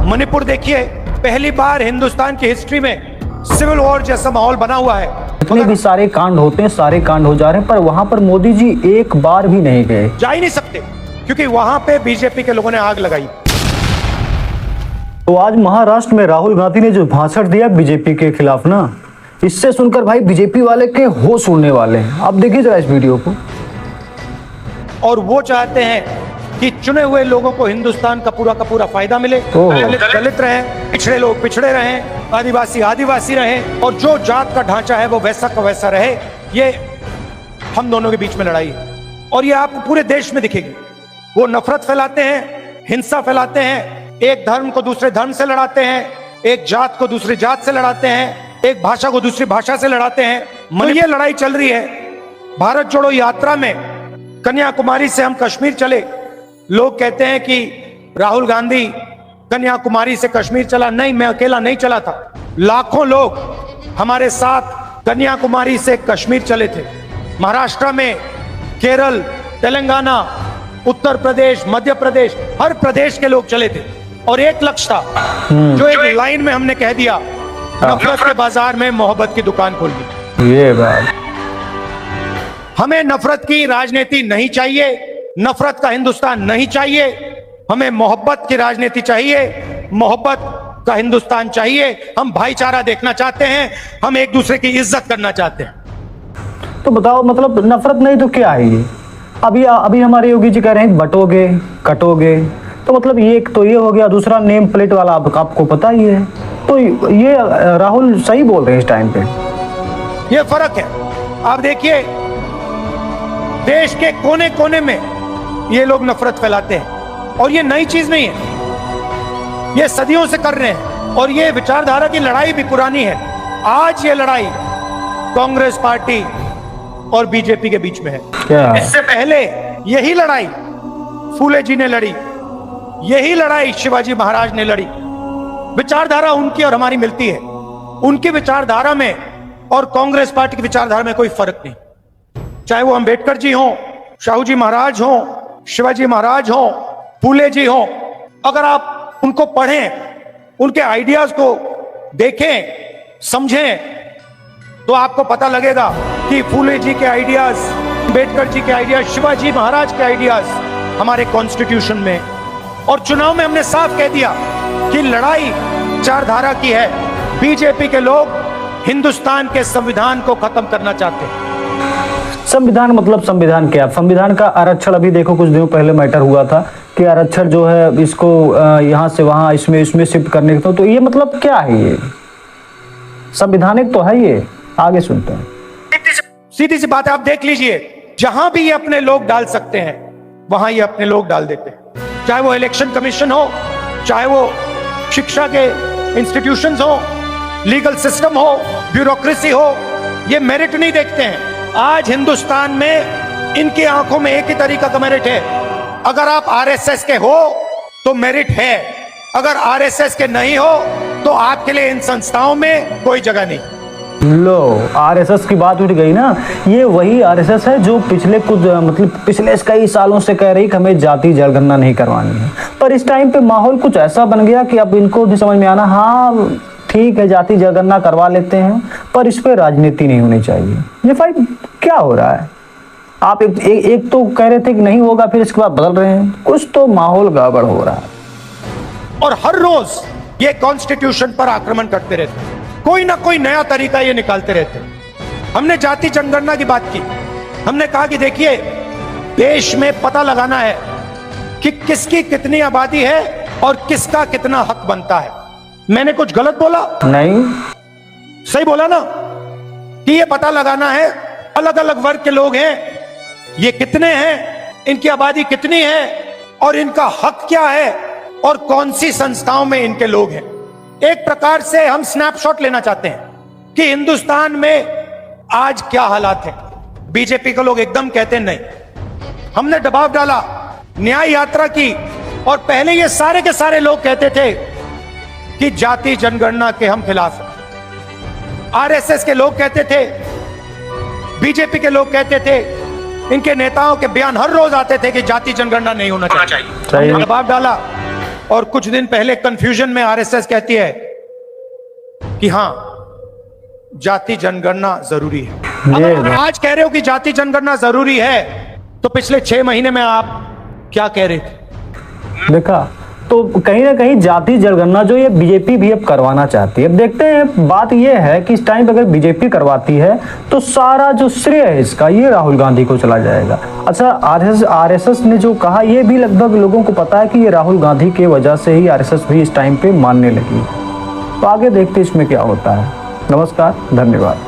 मणिपुर देखिए, पहली बार हिंदुस्तान की हिस्ट्री में सिविल वॉर जैसा माहौल बना हुआ है। इतने भी सारे कांड होते हैं, सारे कांड हो जा रहे हैं, पर वहां पर मोदी जी एक बार भी नहीं गए। जा ही नहीं सकते, क्योंकि वहां पे बीजेपी के लोगों ने आग लगाई। तो आज महाराष्ट्र में राहुल गांधी ने जो भाषण दिया बीजेपी के खिलाफ ना, इससे सुनकर भाई बीजेपी वाले के होश उड़ने वाले हैं। आप देखिए जरा इस वीडियो को। और वो चाहते हैं कि चुने हुए लोगों को हिंदुस्तान का पूरा फायदा मिले। दलित रहे, पिछड़े लोग पिछड़े रहे, आदिवासी आदिवासी रहे, और जो जात का ढांचा है वो वैसा का वैसा रहे। ये हम दोनों के बीच में लड़ाई है, और ये आपको पूरे देश में दिखेगी। वो नफरत फैलाते हैं, हिंसा फैलाते हैं, एक धर्म को दूसरे धर्म से लड़ाते हैं, एक जात को दूसरी जात से लड़ाते हैं, एक भाषा को दूसरी भाषा से लड़ाते हैं। तो ये लड़ाई चल रही है। भारत जोड़ो यात्रा में कन्याकुमारी से हम कश्मीर चले। लोग कहते हैं कि राहुल गांधी कन्याकुमारी से कश्मीर चला। नहीं, मैं अकेला नहीं चला था, लाखों लोग हमारे साथ कन्याकुमारी से कश्मीर चले थे। महाराष्ट्र में, केरल, तेलंगाना, उत्तर प्रदेश, मध्य प्रदेश, हर प्रदेश के लोग चले थे, और एक लक्ष्य था जो एक लाइन में हमने कह दिया, नफरत के बाजार में मोहब्बत की दुकान खोल दी। ये बात, हमें नफरत की राजनीति नहीं चाहिए, नफरत का हिंदुस्तान नहीं चाहिए। हमें मोहब्बत की राजनीति चाहिए, मोहब्बत का हिंदुस्तान चाहिए। हम भाईचारा देखना चाहते हैं, हम एक दूसरे की इज्जत करना चाहते हैं। तो बताओ, मतलब नफरत नहीं तो क्या है ये? अभी हमारे योगी जी कह रहे हैं बटोगे कटोगे, तो मतलब ये एक तो ये हो गया, दूसरा नेम प्लेट वाला आपको पता ही है। तो ये राहुल सही बोल रहे हैं इस टाइम पे। ये फर्क है। आप देखिए, देश के कोने कोने में ये लोग नफरत फैलाते हैं, और ये नई चीज नहीं है, ये सदियों से कर रहे हैं, और ये विचारधारा की लड़ाई भी पुरानी है। आज ये लड़ाई कांग्रेस पार्टी और बीजेपी के बीच में है। क्या? इससे पहले यही लड़ाई फूले जी ने लड़ी, यही लड़ाई शिवाजी महाराज ने लड़ी। विचारधारा उनकी और हमारी मिलती है। उनकी विचारधारा में और कांग्रेस पार्टी की विचारधारा में कोई फर्क नहीं। चाहे वो अंबेडकर जी हों, शाहू जी महाराज हों, शिवाजी महाराज हों, फूले जी हों, अगर आप उनको पढ़ें, उनके आइडियाज को देखें, समझें, तो आपको पता लगेगा कि फूले जी के आइडियाज, अंबेडकर जी के आइडियाज, शिवाजी महाराज के आइडियाज हमारे कॉन्स्टिट्यूशन में। और चुनाव में हमने साफ कह दिया कि लड़ाई विचारधारा की है। बीजेपी के लोग हिंदुस्तान के संविधान को खत्म करना चाहते हैं। संविधान मतलब संविधान क्या? संविधान का आरक्षण, अभी देखो कुछ दिनों पहले मैटर हुआ था कि आरक्षण जो है इसको यहाँ से वहां इसमें शिफ्ट करने का, तो ये मतलब क्या है? ये संविधानिक तो है ये। आगे सुनते हैं। सीधी सी बात है, आप देख लीजिए, जहां भी ये अपने लोग डाल सकते हैं वहां ये अपने लोग डाल देते हैं। चाहे वो इलेक्शन कमीशन हो, चाहे वो शिक्षा के इंस्टीट्यूशंस हो, लीगल सिस्टम हो, ब्यूरोक्रेसी हो, ये मेरिट नहीं देखते हैं। आज हिंदुस्तान में इनकी आंखों में एक ही तरीका का मेरिट है। अगर आप आरएसएस के हो तो मेरिट है, अगर आरएसएस के नहीं हो तो आपके लिए इन संस्थाओं में कोई जगह नहीं। लो, आरएसएस की बात उठ गई ना। ये वही आरएसएस है जो पिछले कई सालों से कह रही कि हमें जाति जनगणना नहीं करवानी है, पर इस टाइम पे माहौल कुछ ऐसा बन गया कि अब इनको भी समझ में आना, हाँ ठीक है जाति जनगणना करवा लेते हैं, पर इस पे राजनीति नहीं होनी चाहिए। ये भाई क्या हो रहा है? आप एक तो कह रहे थे कि नहीं होगा, फिर इसके बाद बदल रहे हैं। कुछ तो माहौल गड़बड़ हो रहा है। और हर रोज ये कॉन्स्टिट्यूशन पर आक्रमण करते रहते हैं, कोई ना कोई नया तरीका ये निकालते रहते हैं। हमने जाति जनगणना की बात की, हमने कहा कि देखिए, देश में पता लगाना है कि किसकी कितनी आबादी है और किसका कितना हक बनता है। मैंने कुछ गलत बोला? नहीं, सही बोला ना कि ये पता लगाना है, अलग अलग वर्ग के लोग हैं, ये कितने हैं, इनकी आबादी कितनी है, और इनका हक क्या है, और कौन सी संस्थाओं में इनके लोग हैं। एक प्रकार से हम स्नैपशॉट लेना चाहते हैं कि हिंदुस्तान में आज क्या हालात हैं। बीजेपी के लोग एकदम कहते हैं नहीं। हमने दबाव डाला, न्याय यात्रा की, और पहले ये सारे के सारे लोग कहते थे कि जाति जनगणना के हम खिलाफ हैं। आरएसएस के लोग कहते थे, बीजेपी के लोग कहते थे, इनके नेताओं के बयान हर रोज आते थे कि जाति जनगणना नहीं होना चाहिए। दबाव डाला, और कुछ दिन पहले कंफ्यूजन में आरएसएस कहती है कि हां जाति जनगणना जरूरी है। ये अगर आज कह रहे हो कि जाति जनगणना जरूरी है तो पिछले 6 महीने में आप क्या कह रहे थे? देखा, तो कहीं ना कहीं जाति जनगणना जो ये बीजेपी भी अब करवाना चाहती है। अब देखते हैं, बात ये है कि इस टाइम पे अगर बीजेपी करवाती है तो सारा जो श्रेय है इसका ये राहुल गांधी को चला जाएगा। अच्छा, आरएसएस ने जो कहा ये भी लगभग लोगों को पता है कि ये राहुल गांधी के वजह से ही आरएसएस भी इस टाइम पे मानने लगी। तो आगे देखते इसमें क्या होता है। नमस्कार, धन्यवाद।